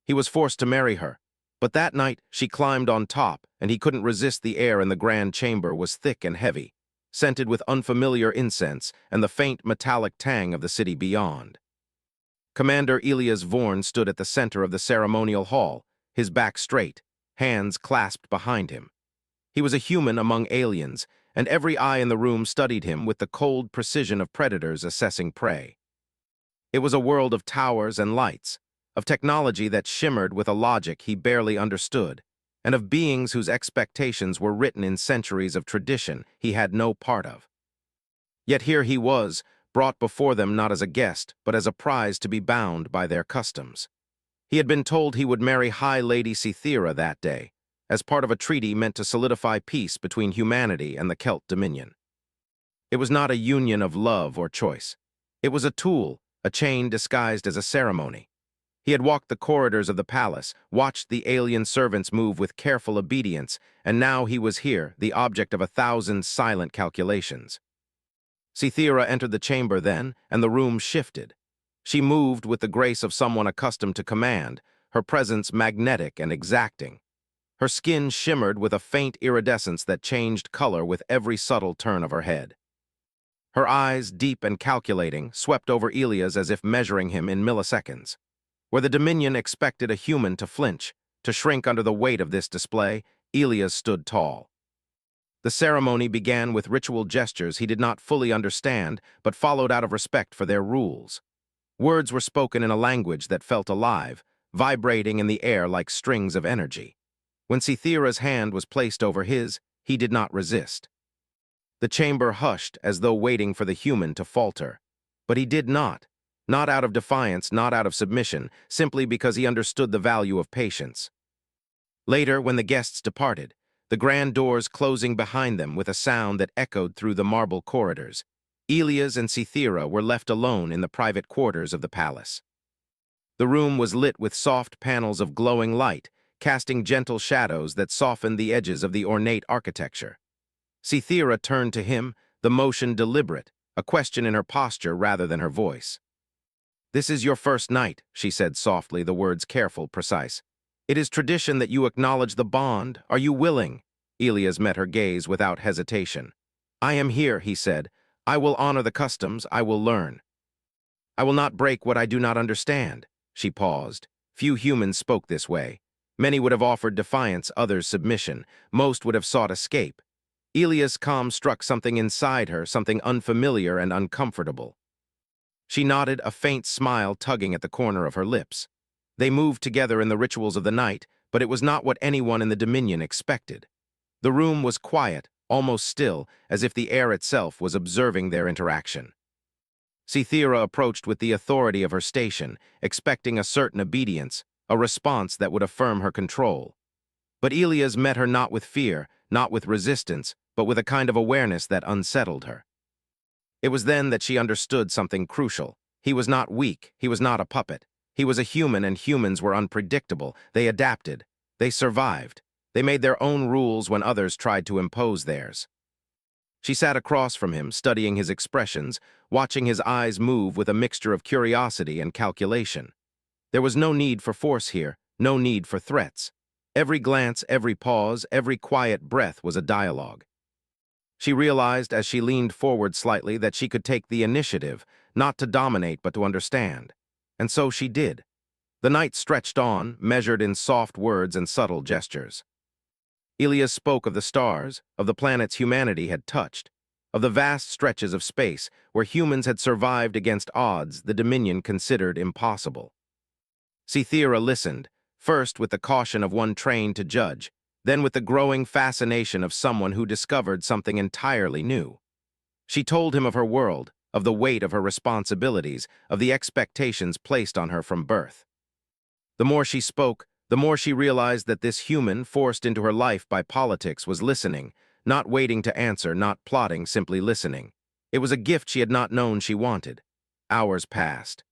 He was forced to marry her. But that night, she climbed on top, and he couldn't resist. The air in the grand chamber was thick and heavy, scented with unfamiliar incense and the faint metallic tang of the city beyond. Commander Elias Vorn stood at the center of the ceremonial hall, his back straight, hands clasped behind him. He was a human among aliens, and every eye in the room studied him with the cold precision of predators assessing prey. It was a world of towers and lights, of technology that shimmered with a logic he barely understood, and of beings whose expectations were written in centuries of tradition he had no part of. Yet here he was, brought before them not as a guest, but as a prize to be bound by their customs. He had been told he would marry High Lady Cythera that day, as part of a treaty meant to solidify peace between humanity and the Celt Dominion. It was not a union of love or choice. It was a tool, a chain disguised as a ceremony. He had walked the corridors of the palace, watched the alien servants move with careful obedience, and now he was here, the object of 1,000 silent calculations. Cythera entered the chamber then, and the room shifted. She moved with the grace of someone accustomed to command, her presence magnetic and exacting. Her skin shimmered with a faint iridescence that changed color with every subtle turn of her head. Her eyes, deep and calculating, swept over Elias as if measuring him in milliseconds. Where the Dominion expected a human to flinch, to shrink under the weight of this display, Elias stood tall. The ceremony began with ritual gestures he did not fully understand, but followed out of respect for their rules. Words were spoken in a language that felt alive, vibrating in the air like strings of energy. When Cythera's hand was placed over his, he did not resist. The chamber hushed as though waiting for the human to falter. But he did not out of defiance, not out of submission, simply because he understood the value of patience. Later, when the guests departed, the grand doors closing behind them with a sound that echoed through the marble corridors, Elias and Cythera were left alone in the private quarters of the palace. The room was lit with soft panels of glowing light, casting gentle shadows that softened the edges of the ornate architecture. Cythera turned to him, the motion deliberate, a question in her posture rather than her voice. "This is your first night," she said softly, the words careful, precise. "It is tradition that you acknowledge the bond. Are you willing?" Elias met her gaze without hesitation. "I am here," he said. "I will honor the customs. I will learn. I will not break what I do not understand." She paused. Few humans spoke this way. Many would have offered defiance, others submission. Most would have sought escape. Elias' calm struck something inside her, something unfamiliar and uncomfortable. She nodded, a faint smile tugging at the corner of her lips. They moved together in the rituals of the night, but it was not what anyone in the Dominion expected. The room was quiet, almost still, as if the air itself was observing their interaction. Cythera approached with the authority of her station, expecting a certain obedience, a response that would affirm her control. But Elias met her not with fear, not with resistance, but with a kind of awareness that unsettled her. It was then that she understood something crucial. He was not weak, he was not a puppet. He was a human, and humans were unpredictable. They adapted. They survived. They made their own rules when others tried to impose theirs. She sat across from him, studying his expressions, watching his eyes move with a mixture of curiosity and calculation. There was no need for force here, no need for threats. Every glance, every pause, every quiet breath was a dialogue. She realized as she leaned forward slightly that she could take the initiative, not to dominate but to understand. And so she did. The night stretched on, measured in soft words and subtle gestures. Elias spoke of the stars, of the planets humanity had touched, of the vast stretches of space where humans had survived against odds the Dominion considered impossible. Cythera listened, first with the caution of one trained to judge, then with the growing fascination of someone who discovered something entirely new. She told him of her world, of the weight of her responsibilities, of the expectations placed on her from birth. The more she spoke, the more she realized that this human, forced into her life by politics, was listening, not waiting to answer, not plotting, simply listening. It was a gift she had not known she wanted. Hours passed.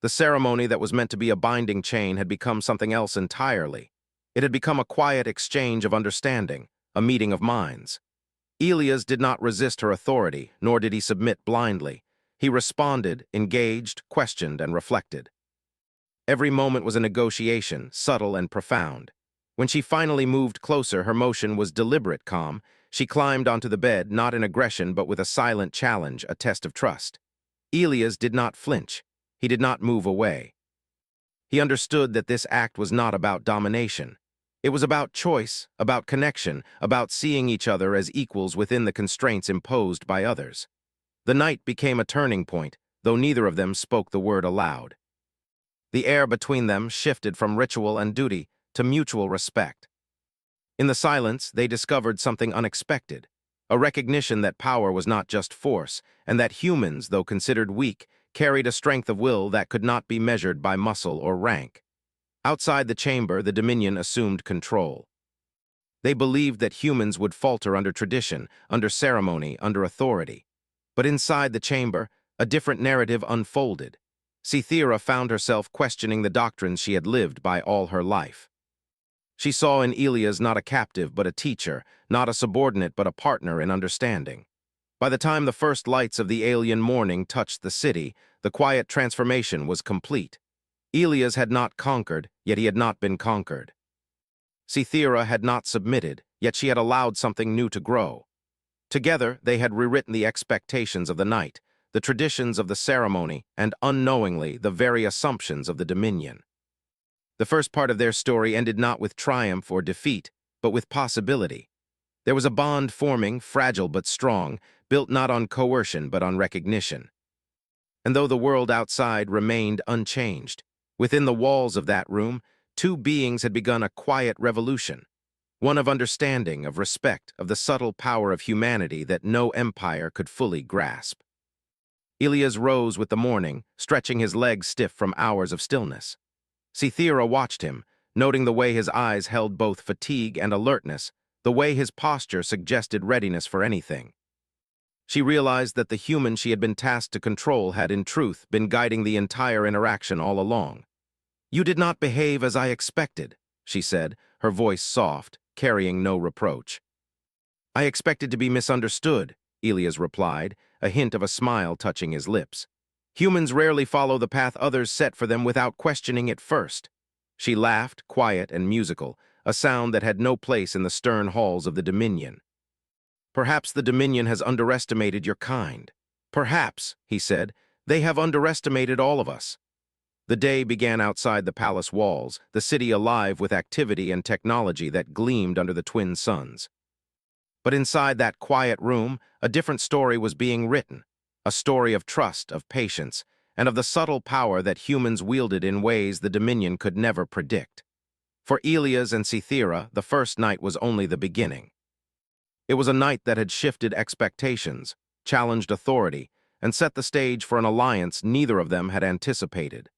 The ceremony that was meant to be a binding chain had become something else entirely. It had become a quiet exchange of understanding, a meeting of minds. Elias did not resist her authority, nor did he submit blindly. He responded, engaged, questioned, and reflected. Every moment was a negotiation, subtle and profound. When she finally moved closer, her motion was deliberate calm. She climbed onto the bed, not in aggression, but with a silent challenge, a test of trust. Elias did not flinch. He did not move away. He understood that this act was not about domination. It was about choice, about connection, about seeing each other as equals within the constraints imposed by others. The night became a turning point, though neither of them spoke the word aloud. The air between them shifted from ritual and duty to mutual respect. In the silence, they discovered something unexpected, a recognition that power was not just force, and that humans, though considered weak, carried a strength of will that could not be measured by muscle or rank. Outside the chamber, the Dominion assumed control. They believed that humans would falter under tradition, under ceremony, under authority. But inside the chamber, a different narrative unfolded. Cythera found herself questioning the doctrines she had lived by all her life. She saw in Elias not a captive but a teacher, not a subordinate but a partner in understanding. By the time the first lights of the alien morning touched the city, the quiet transformation was complete. Elias had not conquered, yet he had not been conquered. Cythera had not submitted, yet she had allowed something new to grow. Together, they had rewritten the expectations of the night, the traditions of the ceremony, and unknowingly, the very assumptions of the Dominion. The first part of their story ended not with triumph or defeat, but with possibility. There was a bond forming, fragile but strong, built not on coercion but on recognition. And though the world outside remained unchanged, within the walls of that room, two beings had begun a quiet revolution, one of understanding, of respect, of the subtle power of humanity that no empire could fully grasp. Elias rose with the morning, stretching his legs stiff from hours of stillness. Cythera watched him, noting the way his eyes held both fatigue and alertness, the way his posture suggested readiness for anything. She realized that the human she had been tasked to control had, in truth, been guiding the entire interaction all along. "You did not behave as I expected," she said, her voice soft, carrying no reproach. "I expected to be misunderstood," Elias replied, a hint of a smile touching his lips. "Humans rarely follow the path others set for them without questioning it first." She laughed, quiet and musical, a sound that had no place in the stern halls of the Dominion. "Perhaps the Dominion has underestimated your kind." "Perhaps," he said, "they have underestimated all of us." The day began outside the palace walls, the city alive with activity and technology that gleamed under the twin suns. But inside that quiet room, a different story was being written, a story of trust, of patience, and of the subtle power that humans wielded in ways the Dominion could never predict. For Elias and Cythera, the first night was only the beginning. It was a night that had shifted expectations, challenged authority, and set the stage for an alliance neither of them had anticipated.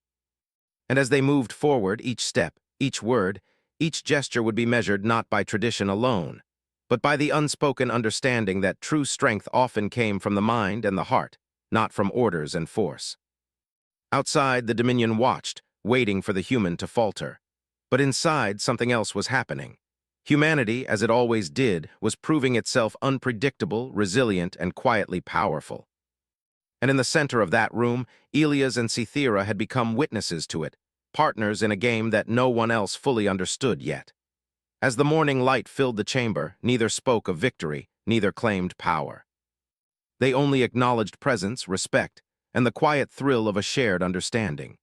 And as they moved forward, each step, each word, each gesture would be measured not by tradition alone, but by the unspoken understanding that true strength often came from the mind and the heart, not from orders and force. Outside, the Dominion watched, waiting for the human to falter. But inside, something else was happening. Humanity, as it always did, was proving itself unpredictable, resilient, and quietly powerful. And in the center of that room, Elias and Cythera had become witnesses to it, partners in a game that no one else fully understood yet. As the morning light filled the chamber, neither spoke of victory, neither claimed power. They only acknowledged presence, respect, and the quiet thrill of a shared understanding.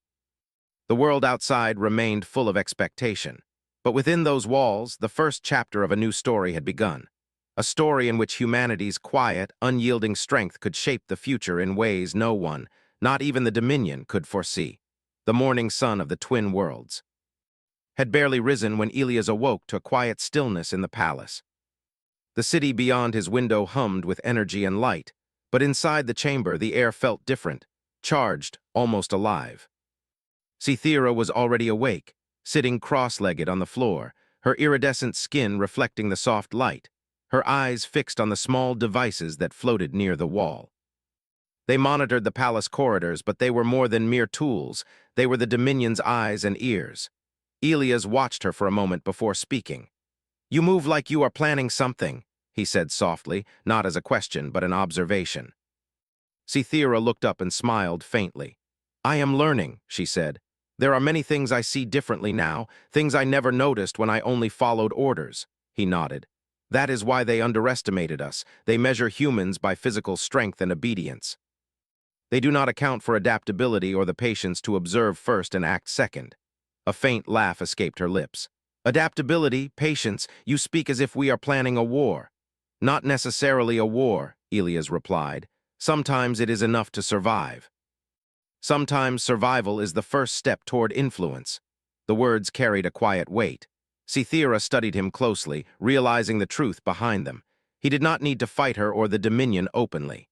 The world outside remained full of expectation, but within those walls, the first chapter of a new story had begun. A story in which humanity's quiet, unyielding strength could shape the future in ways no one, not even the Dominion, could foresee. The morning sun of the twin worlds had barely risen when Elias awoke to a quiet stillness in the palace. The city beyond his window hummed with energy and light, but inside the chamber the air felt different, charged, almost alive. Cythera was already awake, sitting cross-legged on the floor, her iridescent skin reflecting the soft light, her eyes fixed on the small devices that floated near the wall. They monitored the palace corridors, but they were more than mere tools. They were the Dominion's eyes and ears. Elias watched her for a moment before speaking. "You move like you are planning something," he said softly, not as a question, but an observation. Cythera looked up and smiled faintly. "I am learning," she said. There are many things I see differently now, things I never noticed when I only followed orders. He nodded. That is why they underestimated us. They measure humans by physical strength and obedience. They do not account for adaptability or the patience to observe first and act second. A faint laugh escaped her lips. Adaptability, patience, you speak as if we are planning a war. Not necessarily a war, Elias replied. Sometimes it is enough to survive. Sometimes survival is the first step toward influence. The words carried a quiet weight. Cythera studied him closely, realizing the truth behind them. He did not need to fight her or the Dominion openly.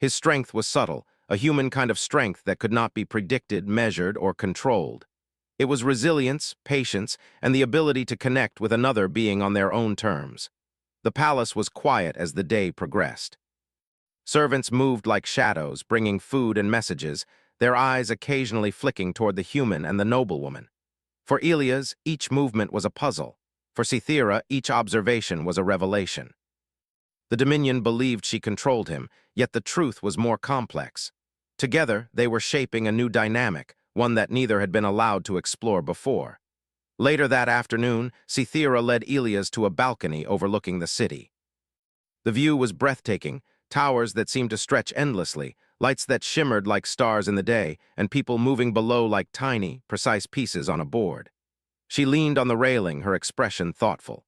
His strength was subtle, a human kind of strength that could not be predicted, measured, or controlled. It was resilience, patience, and the ability to connect with another being on their own terms. The palace was quiet as the day progressed. Servants moved like shadows, bringing food and messages, their eyes occasionally flicking toward the human and the noblewoman. For Elias, each movement was a puzzle. For Cythera, each observation was a revelation. The Dominion believed she controlled him, yet the truth was more complex. Together, they were shaping a new dynamic, one that neither had been allowed to explore before. Later that afternoon, Cythera led Elias to a balcony overlooking the city. The view was breathtaking, towers that seemed to stretch endlessly, lights that shimmered like stars in the day, and people moving below like tiny, precise pieces on a board. She leaned on the railing, her expression thoughtful.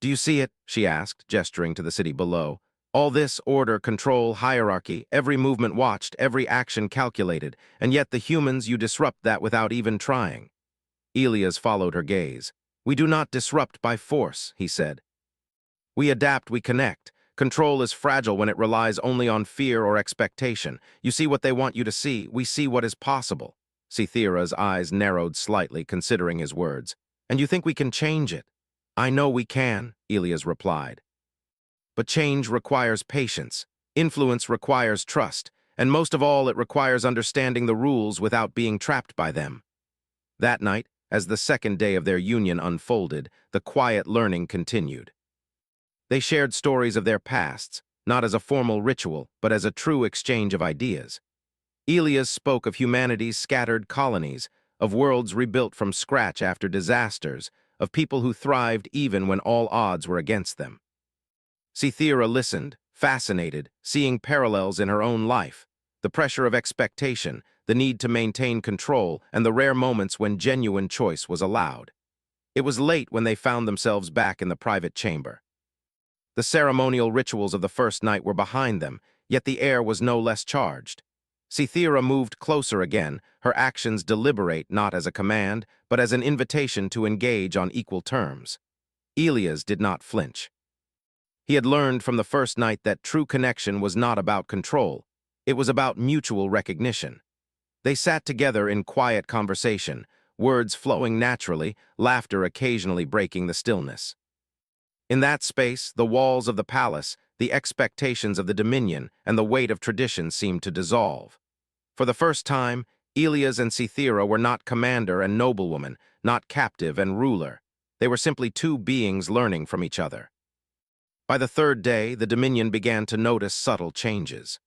"Do you see it?" she asked, gesturing to the city below. "All this order, control, hierarchy, every movement watched, every action calculated, and yet the humans, you disrupt that without even trying." Elias followed her gaze. "We do not disrupt by force," he said. "We adapt, we connect. Control is fragile when it relies only on fear or expectation. You see what they want you to see, we see what is possible." Cythera's eyes narrowed slightly, considering his words. "And you think we can change it?" "I know we can," Elias replied. "But change requires patience. Influence requires trust. And most of all, it requires understanding the rules without being trapped by them." That night, as the second day of their union unfolded, the quiet learning continued. They shared stories of their pasts, not as a formal ritual, but as a true exchange of ideas. Elias spoke of humanity's scattered colonies, of worlds rebuilt from scratch after disasters, of people who thrived even when all odds were against them. Cythera listened, fascinated, seeing parallels in her own life, the pressure of expectation, the need to maintain control, and the rare moments when genuine choice was allowed. It was late when they found themselves back in the private chamber. The ceremonial rituals of the first night were behind them, yet the air was no less charged. Cythera moved closer again, her actions deliberate not as a command, but as an invitation to engage on equal terms. Elias did not flinch. He had learned from the first night that true connection was not about control. It was about mutual recognition. They sat together in quiet conversation, words flowing naturally, laughter occasionally breaking the stillness. In that space, the walls of the palace, the expectations of the Dominion, and the weight of tradition seemed to dissolve. For the first time, Elias and Cythera were not commander and noblewoman, not captive and ruler. They were simply two beings learning from each other. By the third day, the Dominion began to notice subtle changes.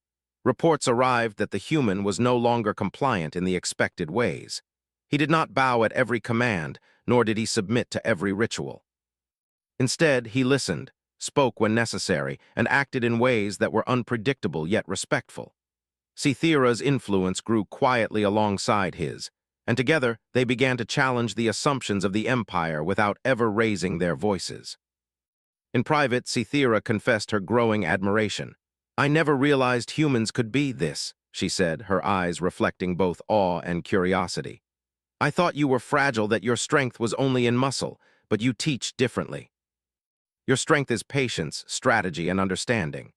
Reports arrived that the human was no longer compliant in the expected ways. He did not bow at every command, nor did he submit to every ritual. Instead, he listened, spoke when necessary, and acted in ways that were unpredictable yet respectful. Cythera's influence grew quietly alongside his, and together they began to challenge the assumptions of the empire without ever raising their voices. In private, Cythera confessed her growing admiration. "I never realized humans could be this," she said, her eyes reflecting both awe and curiosity. "I thought you were fragile, that your strength was only in muscle, but you teach differently. Your strength is patience, strategy, and understanding."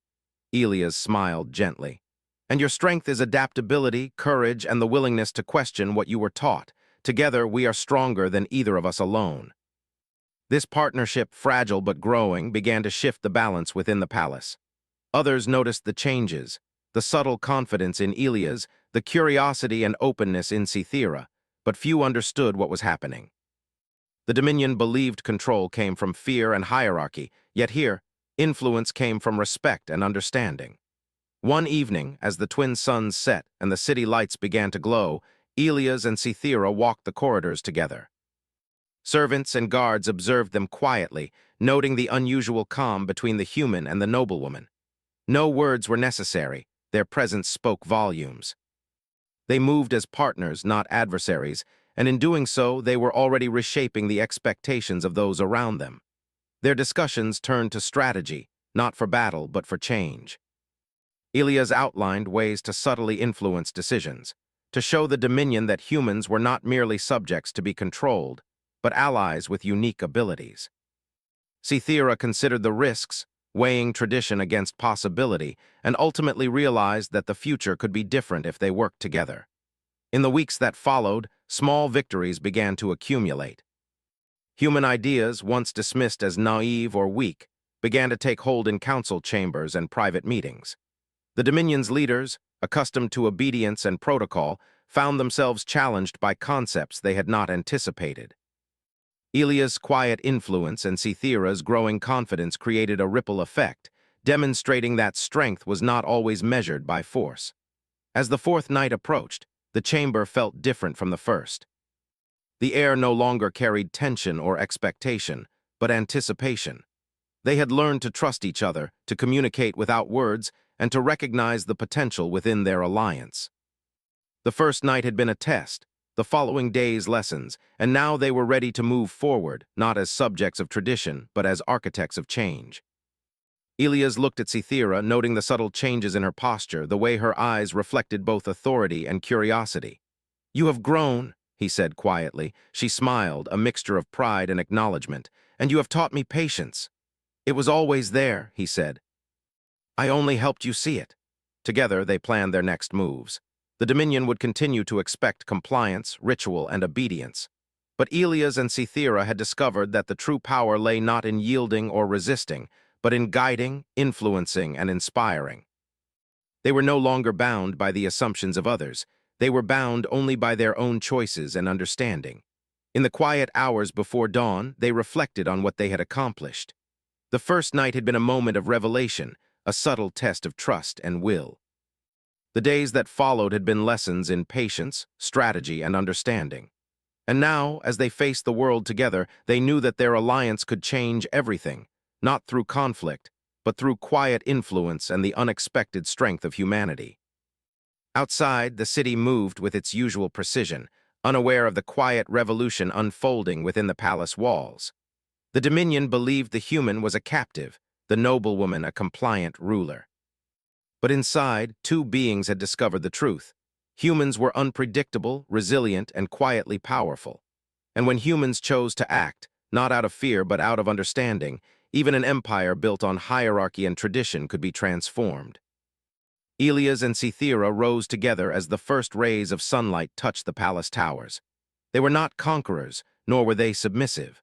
Elias smiled gently. "And your strength is adaptability, courage, and the willingness to question what you were taught. Together, we are stronger than either of us alone." This partnership, fragile but growing, began to shift the balance within the palace. Others noticed the changes, the subtle confidence in Elias, the curiosity and openness in Cythera, but few understood what was happening. The Dominion believed control came from fear and hierarchy, yet here, influence came from respect and understanding. One evening, as the twin suns set and the city lights began to glow, Elias and Cythera walked the corridors together. Servants and guards observed them quietly, noting the unusual calm between the human and the noblewoman. No words were necessary, their presence spoke volumes. They moved as partners, not adversaries, and in doing so, they were already reshaping the expectations of those around them. Their discussions turned to strategy, not for battle, but for change. Elias outlined ways to subtly influence decisions, to show the Dominion that humans were not merely subjects to be controlled, but allies with unique abilities. Cythera considered the risks, weighing tradition against possibility, and ultimately realized that the future could be different if they worked together. In the weeks that followed, small victories began to accumulate. Human ideas, once dismissed as naive or weak, began to take hold in council chambers and private meetings. The Dominion's leaders, accustomed to obedience and protocol, found themselves challenged by concepts they had not anticipated. Elia's quiet influence and Cythera's growing confidence created a ripple effect, demonstrating that strength was not always measured by force. As the fourth night approached, the chamber felt different from the first. The air no longer carried tension or expectation, but anticipation. They had learned to trust each other, to communicate without words, and to recognize the potential within their alliance. The first night had been a test, the following day's lessons, and now they were ready to move forward, not as subjects of tradition, but as architects of change. Elias looked at Cythera, noting the subtle changes in her posture, the way her eyes reflected both authority and curiosity. "You have grown," he said quietly. She smiled, a mixture of pride and acknowledgement. "And you have taught me patience." "It was always there," he said. "I only helped you see it." Together, they planned their next moves. The Dominion would continue to expect compliance, ritual, and obedience. But Elias and Cythera had discovered that the true power lay not in yielding or resisting, but in guiding, influencing, and inspiring. They were no longer bound by the assumptions of others. They were bound only by their own choices and understanding. In the quiet hours before dawn, they reflected on what they had accomplished. The first night had been a moment of revelation, a subtle test of trust and will. The days that followed had been lessons in patience, strategy, and understanding. And now, as they faced the world together, they knew that their alliance could change everything, not through conflict, but through quiet influence and the unexpected strength of humanity. Outside, the city moved with its usual precision, unaware of the quiet revolution unfolding within the palace walls. The Dominion believed the human was a captive, the noblewoman a compliant ruler. But inside, two beings had discovered the truth. Humans were unpredictable, resilient, and quietly powerful. And when humans chose to act, not out of fear but out of understanding, even an empire built on hierarchy and tradition could be transformed. Elias and Cythera rose together as the first rays of sunlight touched the palace towers. They were not conquerors, nor were they submissive.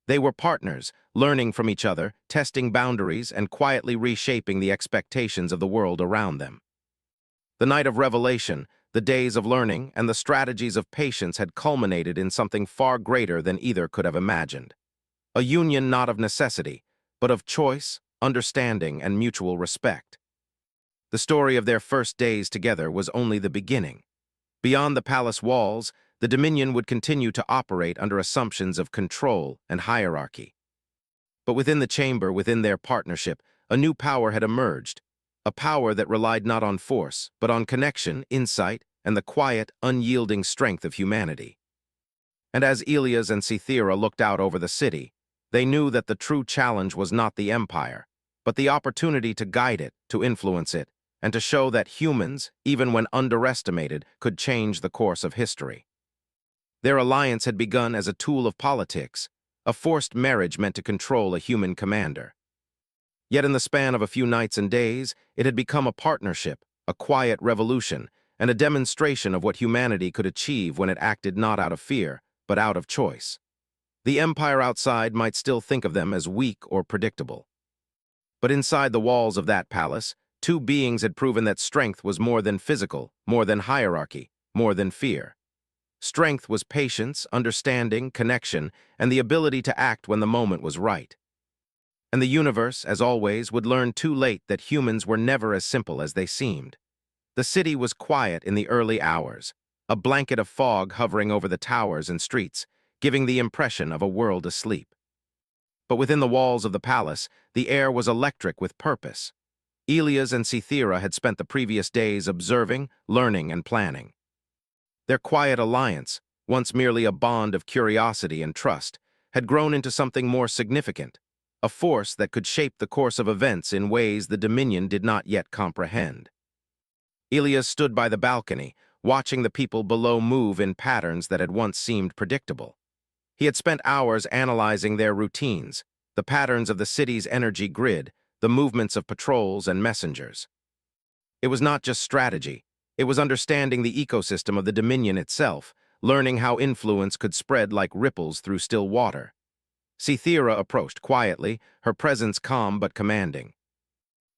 They were partners, learning from each other, testing boundaries, and quietly reshaping the expectations of the world around them. The night of revelation, the days of learning, and the strategies of patience had culminated in something far greater than either could have imagined. A union not of necessity, but of choice, understanding, and mutual respect. The story of their first days together was only the beginning. Beyond the palace walls, the Dominion would continue to operate under assumptions of control and hierarchy. But within the chamber, within their partnership, a new power had emerged, a power that relied not on force, but on connection, insight, and the quiet, unyielding strength of humanity. And as Elias and Cythera looked out over the city, they knew that the true challenge was not the empire, but the opportunity to guide it, to influence it, and to show that humans, even when underestimated, could change the course of history. Their alliance had begun as a tool of politics, a forced marriage meant to control a human commander. Yet in the span of a few nights and days, it had become a partnership, a quiet revolution, and a demonstration of what humanity could achieve when it acted not out of fear, but out of choice. The empire outside might still think of them as weak or predictable. But inside the walls of that palace, two beings had proven that strength was more than physical, more than hierarchy, more than fear. Strength was patience, understanding, connection, and the ability to act when the moment was right. And the universe, as always, would learn too late that humans were never as simple as they seemed. The city was quiet in the early hours, a blanket of fog hovering over the towers and streets, giving the impression of a world asleep. But within the walls of the palace, the air was electric with purpose. Elias and Cythera had spent the previous days observing, learning, and planning. Their quiet alliance, once merely a bond of curiosity and trust, had grown into something more significant, a force that could shape the course of events in ways the Dominion did not yet comprehend. Elias stood by the balcony, watching the people below move in patterns that had once seemed predictable. He had spent hours analyzing their routines, the patterns of the city's energy grid, the movements of patrols and messengers. It was not just strategy, it was understanding the ecosystem of the Dominion itself, learning how influence could spread like ripples through still water. Cythera approached quietly, her presence calm but commanding.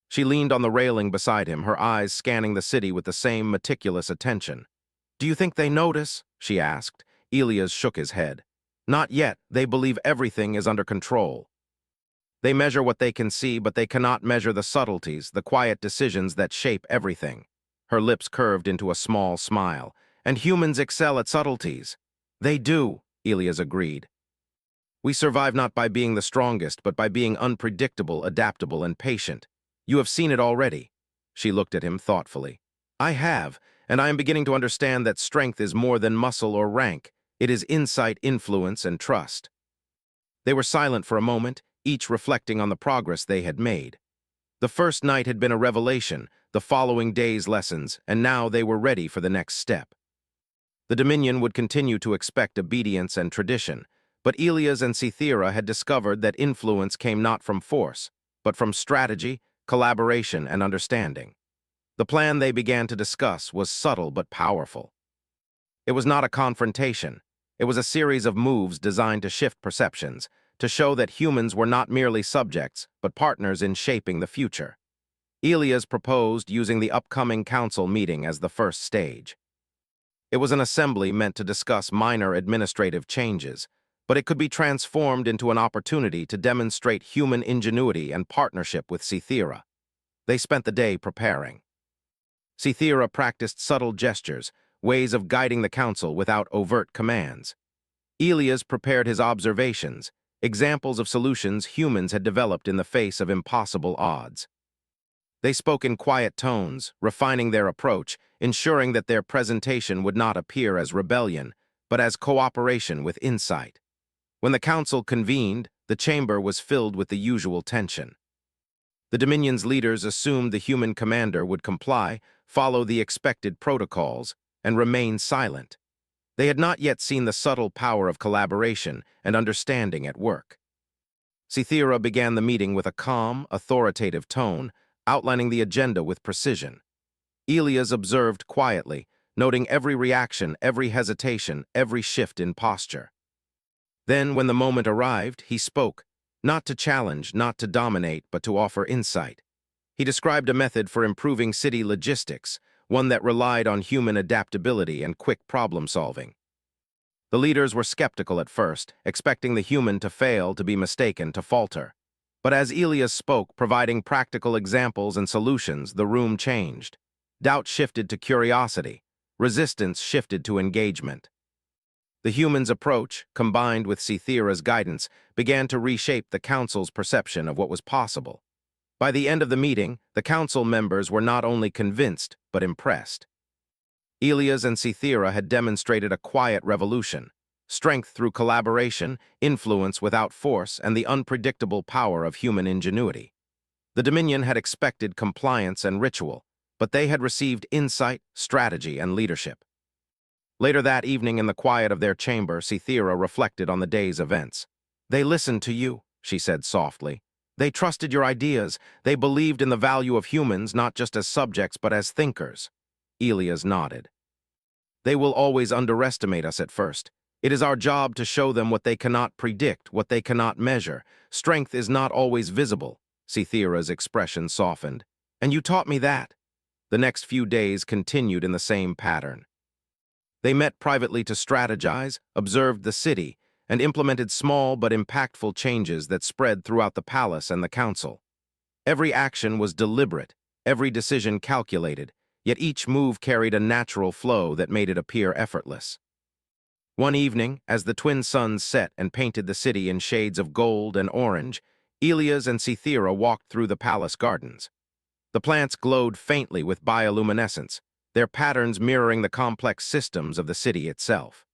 She leaned on the railing beside him, her eyes scanning the city with the same meticulous attention. "Do you think they notice?" she asked. Elias shook his head. "Not yet. They believe everything is under control. They measure what they can see, but they cannot measure the subtleties, the quiet decisions that shape everything." Her lips curved into a small smile. "And humans excel at subtleties." "They do," Elias agreed. "We survive not by being the strongest, but by being unpredictable, adaptable, and patient. You have seen it already." She looked at him thoughtfully. "I have, and I am beginning to understand that strength is more than muscle or rank. It is insight, influence, and trust." They were silent for a moment, each reflecting on the progress they had made. The first night had been a revelation, the following day's lessons, and now they were ready for the next step. The Dominion would continue to expect obedience and tradition, but Elias and Cythera had discovered that influence came not from force, but from strategy, collaboration, and understanding. The plan they began to discuss was subtle but powerful. It was not a confrontation. It was a series of moves designed to shift perceptions, to show that humans were not merely subjects, but partners in shaping the future. Elias proposed using the upcoming council meeting as the first stage. It was an assembly meant to discuss minor administrative changes, but it could be transformed into an opportunity to demonstrate human ingenuity and partnership with Cythera. They spent the day preparing. Cythera practiced subtle gestures, ways of guiding the council without overt commands. Elias prepared his observations, examples of solutions humans had developed in the face of impossible odds. They spoke in quiet tones, refining their approach, ensuring that their presentation would not appear as rebellion, but as cooperation with insight. When the council convened, the chamber was filled with the usual tension. The Dominion's leaders assumed the human commander would comply, follow the expected protocols, and remain silent. They had not yet seen the subtle power of collaboration and understanding at work. Cythera began the meeting with a calm, authoritative tone, outlining the agenda with precision. Elias observed quietly, noting every reaction, every hesitation, every shift in posture. Then, when the moment arrived, he spoke, not to challenge, not to dominate, but to offer insight. He described a method for improving city logistics, one that relied on human adaptability and quick problem-solving. The leaders were skeptical at first, expecting the human to fail, to be mistaken, to falter. But as Elias spoke, providing practical examples and solutions, the room changed. Doubt shifted to curiosity. Resistance shifted to engagement. The human's approach, combined with Cythera's guidance, began to reshape the council's perception of what was possible. By the end of the meeting, the council members were not only convinced, but impressed. Elias and Cythera had demonstrated a quiet revolution, strength through collaboration, influence without force, and the unpredictable power of human ingenuity. The Dominion had expected compliance and ritual, but they had received insight, strategy, and leadership. Later that evening, in the quiet of their chamber, Cythera reflected on the day's events. "They listened to you," she said softly. "They trusted your ideas. They believed in the value of humans, not just as subjects, but as thinkers." Elias nodded. "They will always underestimate us at first. It is our job to show them what they cannot predict, what they cannot measure. Strength is not always visible." Cythera's expression softened. "And you taught me that." The next few days continued in the same pattern. They met privately to strategize, observed the city, and implemented small but impactful changes that spread throughout the palace and the council. Every action was deliberate, every decision calculated, yet each move carried a natural flow that made it appear effortless. One evening, as the twin suns set and painted the city in shades of gold and orange, Elias and Cythera walked through the palace gardens. The plants glowed faintly with bioluminescence, their patterns mirroring the complex systems of the city itself.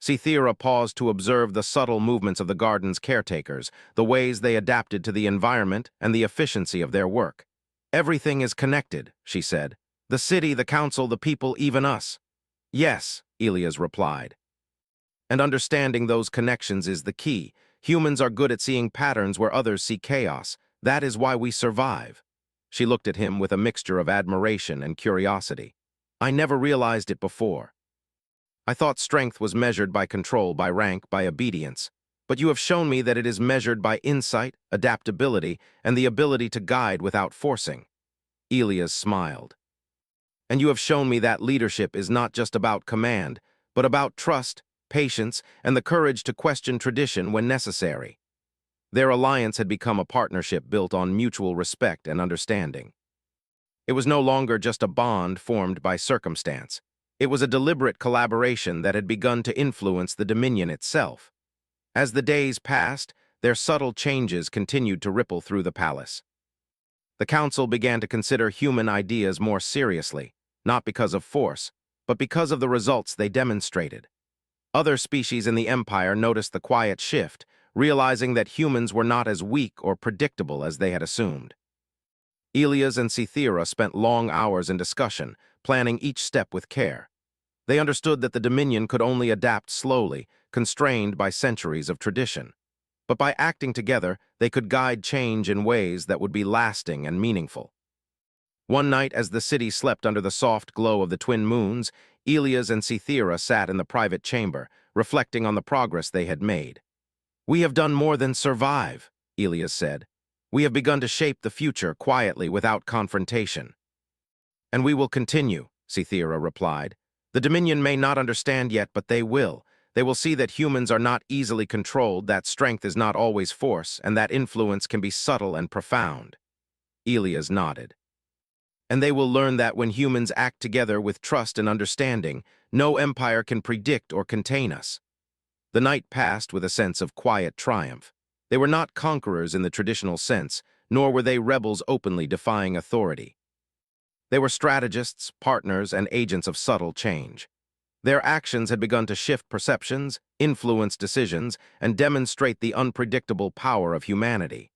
Cythera paused to observe the subtle movements of the garden's caretakers, the ways they adapted to the environment and the efficiency of their work. "Everything is connected," she said. "The city, the council, the people, even us." "Yes," Elias replied. "And understanding those connections is the key. Humans are good at seeing patterns where others see chaos. That is why we survive." She looked at him with a mixture of admiration and curiosity. "I never realized it before. I thought strength was measured by control, by rank, by obedience. But you have shown me that it is measured by insight, adaptability, and the ability to guide without forcing." Elias smiled. "And you have shown me that leadership is not just about command, but about trust, patience, and the courage to question tradition when necessary." Their alliance had become a partnership built on mutual respect and understanding. It was no longer just a bond formed by circumstance. It was a deliberate collaboration that had begun to influence the Dominion itself. As the days passed, their subtle changes continued to ripple through the palace. The council began to consider human ideas more seriously, not because of force, but because of the results they demonstrated. Other species in the empire noticed the quiet shift, realizing that humans were not as weak or predictable as they had assumed. Elias and Cythera spent long hours in discussion, planning each step with care. They understood that the Dominion could only adapt slowly, constrained by centuries of tradition. But by acting together, they could guide change in ways that would be lasting and meaningful. One night, as the city slept under the soft glow of the twin moons, Elias and Cythera sat in the private chamber, reflecting on the progress they had made. "We have done more than survive," Elias said. "We have begun to shape the future quietly without confrontation." "And we will continue," Cythera replied. "The Dominion may not understand yet, but they will. They will see that humans are not easily controlled, that strength is not always force, and that influence can be subtle and profound." Elias nodded. "And they will learn that when humans act together with trust and understanding, no empire can predict or contain us." The night passed with a sense of quiet triumph. They were not conquerors in the traditional sense, nor were they rebels openly defying authority. They were strategists, partners, and agents of subtle change. Their actions had begun to shift perceptions, influence decisions, and demonstrate the unpredictable power of humanity.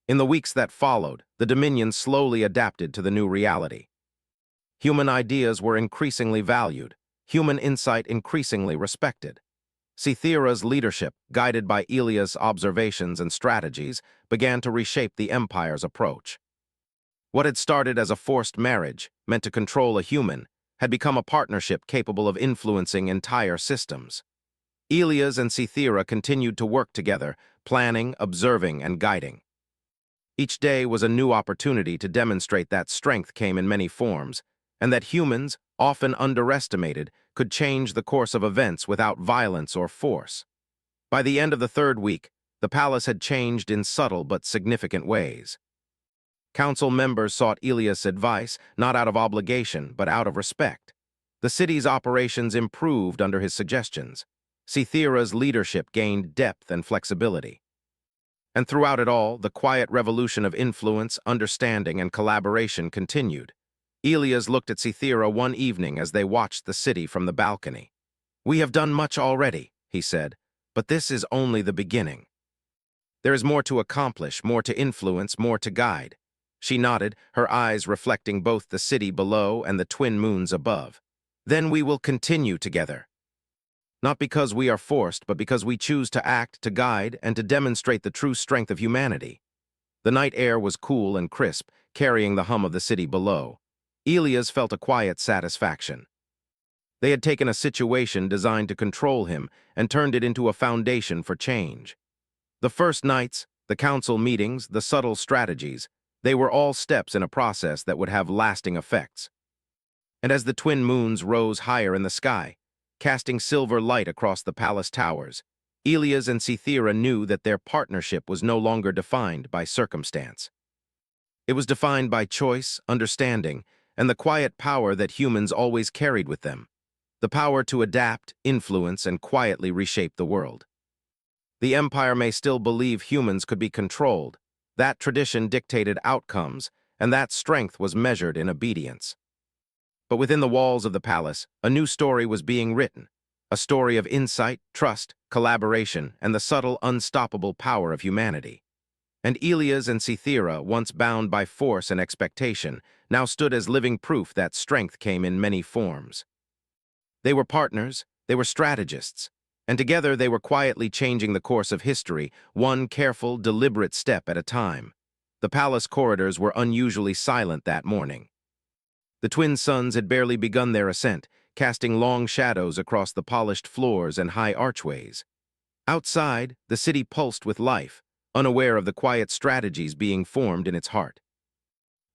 In the weeks that followed, the Dominion slowly adapted to the new reality. Human ideas were increasingly valued, human insight increasingly respected. Cythera's leadership, guided by Elias' observations and strategies, began to reshape the empire's approach. What had started as a forced marriage, meant to control a human, had become a partnership capable of influencing entire systems. Elias and Cythera continued to work together, planning, observing, and guiding. Each day was a new opportunity to demonstrate that strength came in many forms, and that humans, often underestimated, could change the course of events without violence or force. By the end of the third week, the palace had changed in subtle but significant ways. Council members sought Elias' advice, not out of obligation, but out of respect. The city's operations improved under his suggestions. Cythera's leadership gained depth and flexibility. And throughout it all, the quiet revolution of influence, understanding, and collaboration continued. Elias looked at Cythera one evening as they watched the city from the balcony. "We have done much already," he said, "but this is only the beginning. There is more to accomplish, more to influence, more to guide." She nodded, her eyes reflecting both the city below and the twin moons above. "Then we will continue together. Not because we are forced, but because we choose to act, to guide, and to demonstrate the true strength of humanity." The night air was cool and crisp, carrying the hum of the city below. Elias felt a quiet satisfaction. They had taken a situation designed to control him and turned it into a foundation for change. The first nights, the council meetings, the subtle strategies, they were all steps in a process that would have lasting effects. And as the twin moons rose higher in the sky, casting silver light across the palace towers, Elias and Cythera knew that their partnership was no longer defined by circumstance. It was defined by choice, understanding, and the quiet power that humans always carried with them. The power to adapt, influence, and quietly reshape the world. The empire may still believe humans could be controlled. That tradition dictated outcomes, and that strength was measured in obedience. But within the walls of the palace, a new story was being written. A story of insight, trust, collaboration, and the subtle, unstoppable power of humanity. And Elias and Cythera, once bound by force and expectation, now stood as living proof that strength came in many forms. They were partners, they were strategists, and together they were quietly changing the course of history, one careful, deliberate step at a time. The palace corridors were unusually silent that morning. The twin suns had barely begun their ascent, casting long shadows across the polished floors and high archways. Outside, the city pulsed with life, unaware of the quiet strategies being formed in its heart.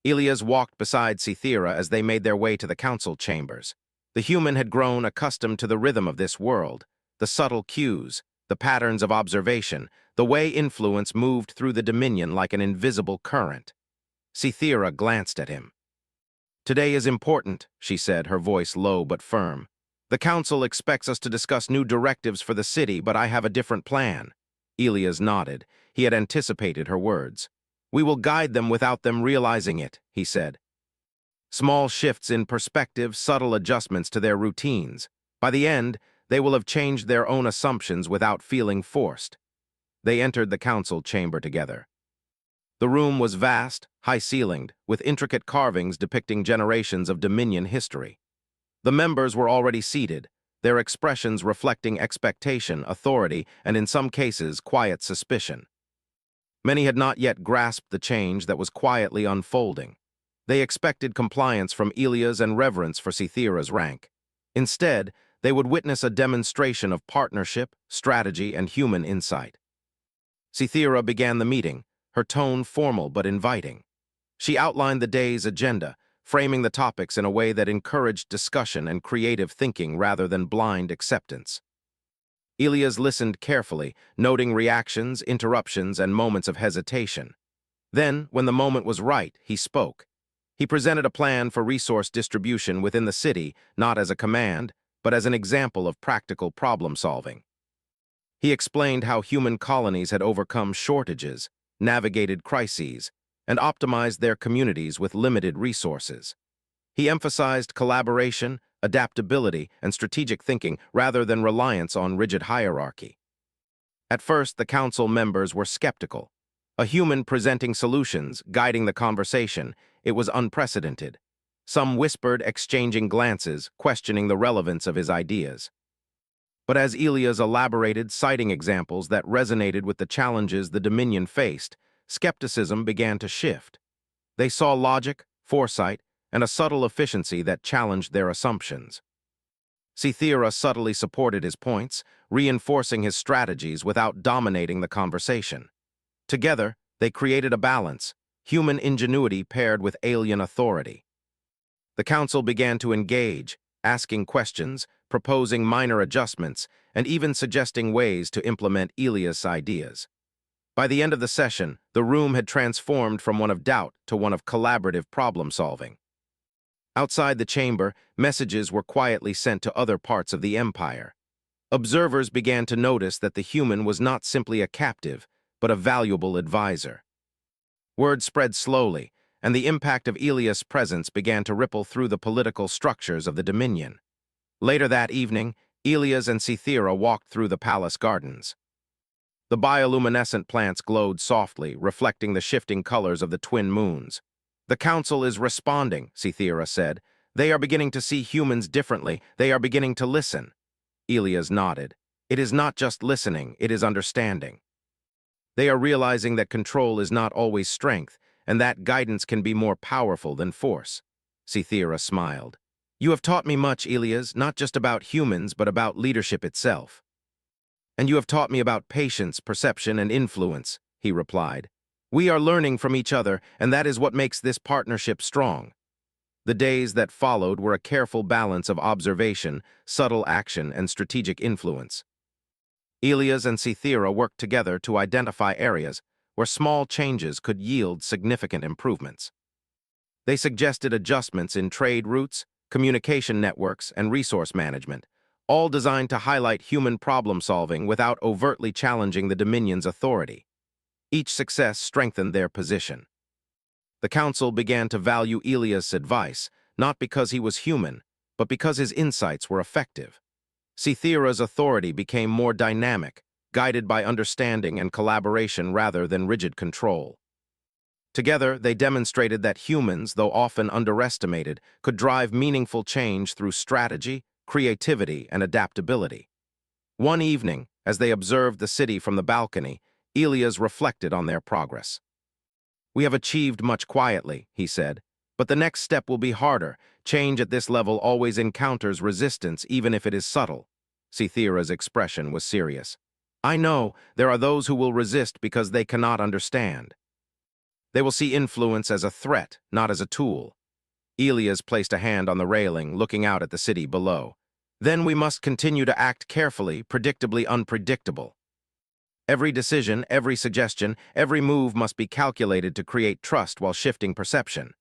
Elias walked beside Cythera as they made their way to the council chambers. The human had grown accustomed to the rhythm of this world, the subtle cues, the patterns of observation, the way influence moved through the dominion like an invisible current. Cythera glanced at him. "Today is important," she said, her voice low but firm. "The council expects us to discuss new directives for the city, but I have a different plan." Elias nodded. He had anticipated her words. "We will guide them without them realizing it," he said. Small shifts in perspective, subtle adjustments to their routines. By the end, they will have changed their own assumptions without feeling forced. They entered the council chamber together. The room was vast, high-ceilinged, with intricate carvings depicting generations of Dominion history. The members were already seated, their expressions reflecting expectation, authority, and in some cases, quiet suspicion. Many had not yet grasped the change that was quietly unfolding. They expected compliance from Elias and reverence for Cythera's rank. Instead, they would witness a demonstration of partnership, strategy, and human insight. Cythera began the meeting, her tone formal but inviting. She outlined the day's agenda, framing the topics in a way that encouraged discussion and creative thinking rather than blind acceptance. Elias listened carefully, noting reactions, interruptions, and moments of hesitation. Then, when the moment was right, he spoke. He presented a plan for resource distribution within the city, not as a command, but as an example of practical problem-solving. He explained how human colonies had overcome shortages, navigated crises, and optimized their communities with limited resources. He emphasized collaboration, adaptability, and strategic thinking rather than reliance on rigid hierarchy. At first, the council members were skeptical. A human presenting solutions, guiding the conversation, it was unprecedented. Some whispered, exchanging glances, questioning the relevance of his ideas. But as Elias elaborated, citing examples that resonated with the challenges the Dominion faced, skepticism began to shift. They saw logic, foresight, and a subtle efficiency that challenged their assumptions. Cythera subtly supported his points, reinforcing his strategies without dominating the conversation. Together, they created a balance, human ingenuity paired with alien authority. The council began to engage, asking questions, proposing minor adjustments, and even suggesting ways to implement Elias' ideas. By the end of the session, the room had transformed from one of doubt to one of collaborative problem-solving. Outside the chamber, messages were quietly sent to other parts of the empire. Observers began to notice that the human was not simply a captive, but a valuable advisor. Word spread slowly, and the impact of Elias' presence began to ripple through the political structures of the Dominion. Later that evening, Elias and Cythera walked through the palace gardens. The bioluminescent plants glowed softly, reflecting the shifting colors of the twin moons. "The council is responding," Cythera said. "They are beginning to see humans differently. They are beginning to listen." Elias nodded. "It is not just listening, it is understanding. They are realizing that control is not always strength, and that guidance can be more powerful than force." Cythera smiled. "You have taught me much, Elias, not just about humans, but about leadership itself." "And you have taught me about patience, perception, and influence," he replied. "We are learning from each other, and that is what makes this partnership strong." The days that followed were a careful balance of observation, subtle action, and strategic influence. Elias and Cythera worked together to identify areas where small changes could yield significant improvements. They suggested adjustments in trade routes, communication networks, and resource management, all designed to highlight human problem-solving without overtly challenging the Dominion's authority. Each success strengthened their position. The council began to value Elias' advice, not because he was human, but because his insights were effective. Cythera's authority became more dynamic, guided by understanding and collaboration rather than rigid control. Together, they demonstrated that humans, though often underestimated, could drive meaningful change through strategy, creativity, and adaptability. One evening, as they observed the city from the balcony, Elias reflected on their progress. "We have achieved much quietly," he said, "but the next step will be harder. Change at this level always encounters resistance, even if it is subtle." Cythera's expression was serious. "I know there are those who will resist because they cannot understand. They will see influence as a threat, not as a tool." Elias placed a hand on the railing, looking out at the city below. "Then we must continue to act carefully, predictably unpredictable. Every decision, every suggestion, every move must be calculated to create trust while shifting perception."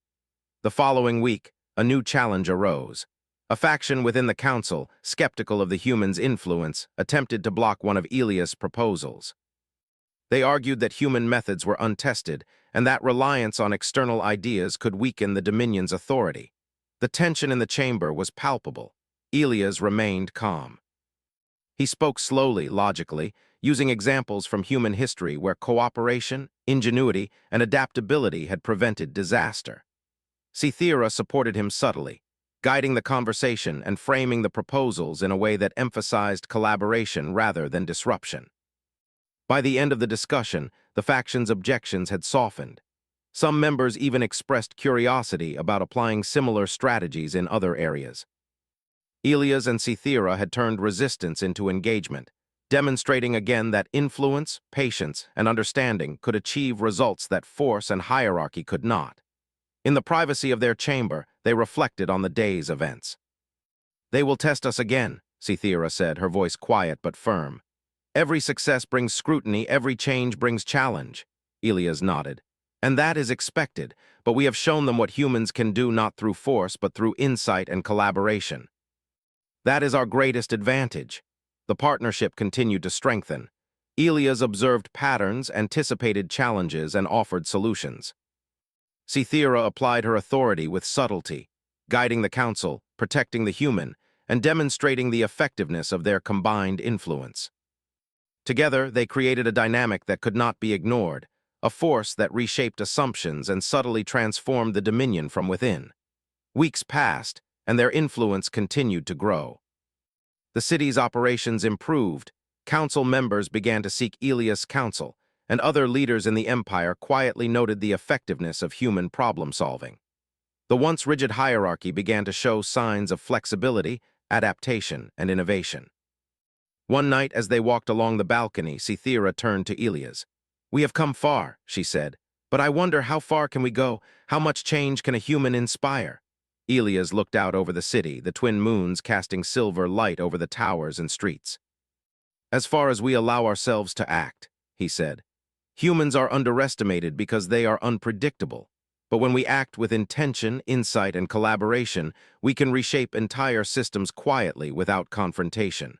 The following week, a new challenge arose. A faction within the council, skeptical of the human's influence, attempted to block one of Elias' proposals. They argued that human methods were untested and that reliance on external ideas could weaken the Dominion's authority. The tension in the chamber was palpable. Elias remained calm. He spoke slowly, logically, using examples from human history where cooperation, ingenuity, and adaptability had prevented disaster. Cythera supported him subtly, guiding the conversation and framing the proposals in a way that emphasized collaboration rather than disruption. By the end of the discussion, the faction's objections had softened. Some members even expressed curiosity about applying similar strategies in other areas. Elias and Cythera had turned resistance into engagement, demonstrating again that influence, patience, and understanding could achieve results that force and hierarchy could not. In the privacy of their chamber, they reflected on the day's events. "They will test us again," Cythera said, her voice quiet but firm. "Every success brings scrutiny, every change brings challenge." Elias nodded. "And that is expected, but we have shown them what humans can do not through force but through insight and collaboration. That is our greatest advantage." The partnership continued to strengthen. Elias observed patterns, anticipated challenges, and offered solutions. Cythera applied her authority with subtlety, guiding the council, protecting the human, and demonstrating the effectiveness of their combined influence. Together, they created a dynamic that could not be ignored, a force that reshaped assumptions and subtly transformed the Dominion from within. Weeks passed, and their influence continued to grow. The city's operations improved, council members began to seek Elias' counsel, and other leaders in the empire quietly noted the effectiveness of human problem-solving. The once rigid hierarchy began to show signs of flexibility, adaptation, and innovation. One night, as they walked along the balcony, Cythera turned to Elias. "We have come far," she said, "but I wonder how far can we go? How much change can a human inspire?" Elias looked out over the city, the twin moons casting silver light over the towers and streets. "As far as we allow ourselves to act," he said. "Humans are underestimated because they are unpredictable. But when we act with intention, insight, and collaboration, we can reshape entire systems quietly without confrontation."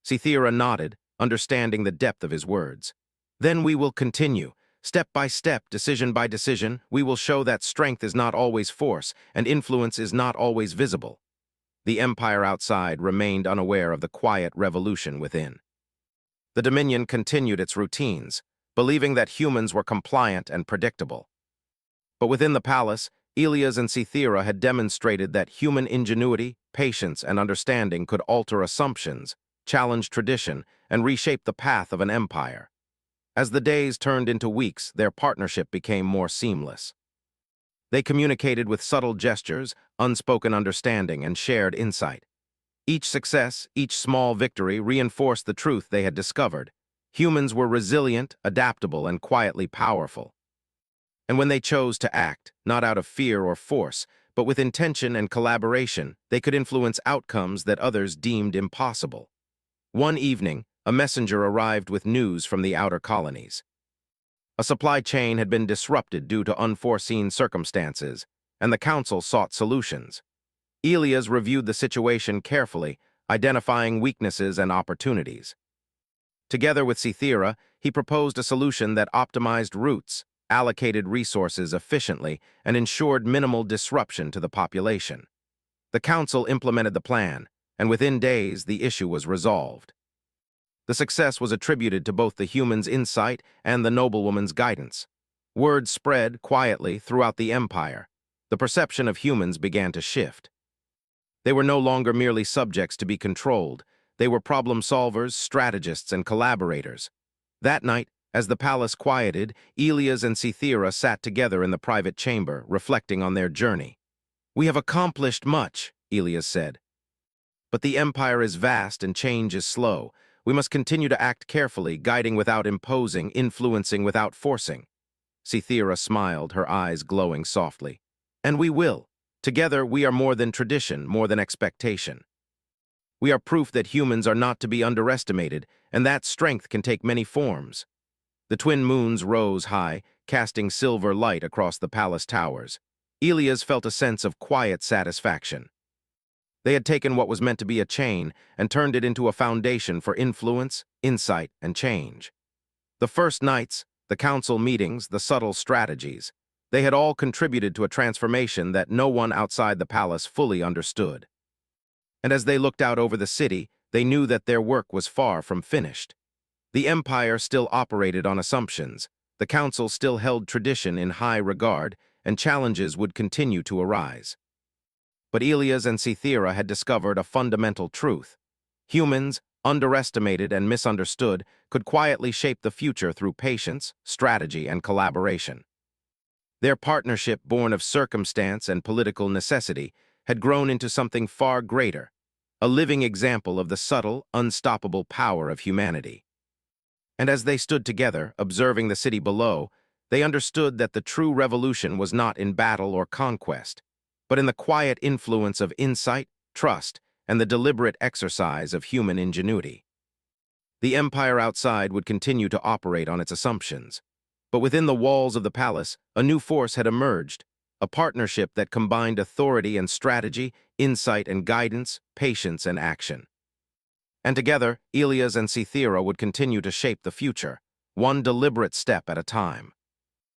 Cythera nodded, understanding the depth of his words. "Then we will continue. Step by step, decision by decision, we will show that strength is not always force, and influence is not always visible." The empire outside remained unaware of the quiet revolution within. The Dominion continued its routines, believing that humans were compliant and predictable. But within the palace, Elias and Cythera had demonstrated that human ingenuity, patience, and understanding could alter assumptions, challenge tradition, and reshape the path of an empire. As the days turned into weeks, their partnership became more seamless. They communicated with subtle gestures, unspoken understanding, and shared insight. Each success, each small victory reinforced the truth they had discovered. Humans were resilient, adaptable, and quietly powerful. And when they chose to act, not out of fear or force, but with intention and collaboration, they could influence outcomes that others deemed impossible. One evening, a messenger arrived with news from the outer colonies. A supply chain had been disrupted due to unforeseen circumstances, and the council sought solutions. Elias reviewed the situation carefully, identifying weaknesses and opportunities. Together with Cythera, he proposed a solution that optimized routes, allocated resources efficiently, and ensured minimal disruption to the population. The council implemented the plan, and within days the issue was resolved. The success was attributed to both the humans' insight and the noblewoman's guidance. Word spread quietly throughout the empire. The perception of humans began to shift. They were no longer merely subjects to be controlled. They were problem solvers, strategists, and collaborators. That night, as the palace quieted, Elias and Cythera sat together in the private chamber, reflecting on their journey. "We have accomplished much," Elias said. "But the empire is vast and change is slow. We must continue to act carefully, guiding without imposing, influencing without forcing." Cythera smiled, her eyes glowing softly. "And we will. Together, we are more than tradition, more than expectation. We are proof that humans are not to be underestimated, and that strength can take many forms." The twin moons rose high, casting silver light across the palace towers. Elias felt a sense of quiet satisfaction. They had taken what was meant to be a chain and turned it into a foundation for influence, insight, and change. The first nights, the council meetings, the subtle strategies, they had all contributed to a transformation that no one outside the palace fully understood. And as they looked out over the city, they knew that their work was far from finished. The empire still operated on assumptions, the council still held tradition in high regard, and challenges would continue to arise. But Elias and Cythera had discovered a fundamental truth. Humans, underestimated and misunderstood, could quietly shape the future through patience, strategy, and collaboration. Their partnership, born of circumstance and political necessity, had grown into something far greater, a living example of the subtle, unstoppable power of humanity. And as they stood together, observing the city below, they understood that the true revolution was not in battle or conquest, but in the quiet influence of insight, trust, and the deliberate exercise of human ingenuity. The empire outside would continue to operate on its assumptions, but within the walls of the palace, a new force had emerged, a partnership that combined authority and strategy, insight and guidance, patience and action. And together, Elias and Cythera would continue to shape the future, one deliberate step at a time.